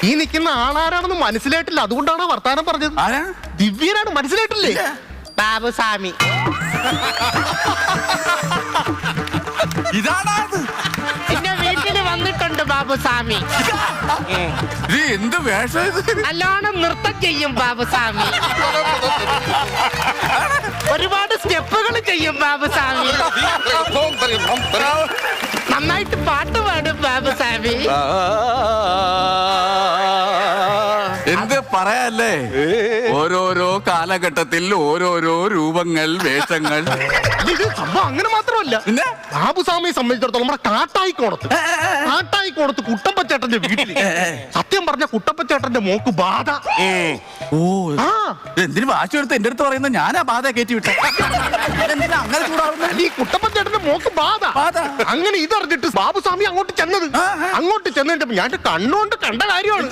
ഈ നിൽക്കുന്ന ആളാരാണെന്ന് മനസ്സിലായിട്ടില്ല, അതുകൊണ്ടാണ് വർത്താനം പറഞ്ഞത്. ആരാ? ദിവ്യനാണ്, മനസ്സിലായിട്ടില്ലേ? ബാബുസ്വാമി. ഇതാണോ അത്? എന്റെ വീട്ടില് വന്നിട്ടുണ്ട് ബാബുസ്വാമി. ഇത് എന്ത് വേഷം ഇത്? നല്ലോണം നൃത്തം ചെയ്യും ബാബുസ്വാമി. ഒരുപാട് സ്റ്റെപ്പുകൾ ചെയ്യും ബാബുസ്വാമി. നന്നായിട്ട് പാട്ട് പാടും ബാബുസ്വാമി. എന്ത് പറയാല്ലേ, ഓരോരോ കാലഘട്ടത്തിൽ ഓരോരോ രൂപങ്ങൾ, വേഷങ്ങൾ. ഇത് സംഭവം അങ്ങനെ മാത്രമല്ല. പിന്നെ ബാബുസ്വാമിയെ സംബന്ധിച്ചിടത്തോളം നമ്മുടെ കാട്ടായിക്കോണത്ത് കുട്ടപ്പച്ചേട്ടന്റെ വീട്ടില് സത്യം പറഞ്ഞ കുട്ടപ്പച്ചേട്ടന്റെ മോക്ക് ബാധ. ഓ, ആ എന്തിനു വാശി എടുത്ത് എന്റെ അടുത്ത് പറയുന്നത്? ഞാനാ ബാധ കയറ്റി വിട്ട. എന്തിനാ അങ്ങനെ ചൂടാവുന്നത്? ഈ കുട്ടപ്പച്ചേട്ടന്റെ മോക്ക് ബാധ. അങ്ങനെ ഇതറിഞ്ഞിട്ട് ബാബുസ്വാമി അങ്ങോട്ട് ചെന്നത്. അങ്ങോട്ട് ചെന്നിട്ട് ഞാൻ കണ്ണുകൊണ്ട് കണ്ട കാര്യമാണ്.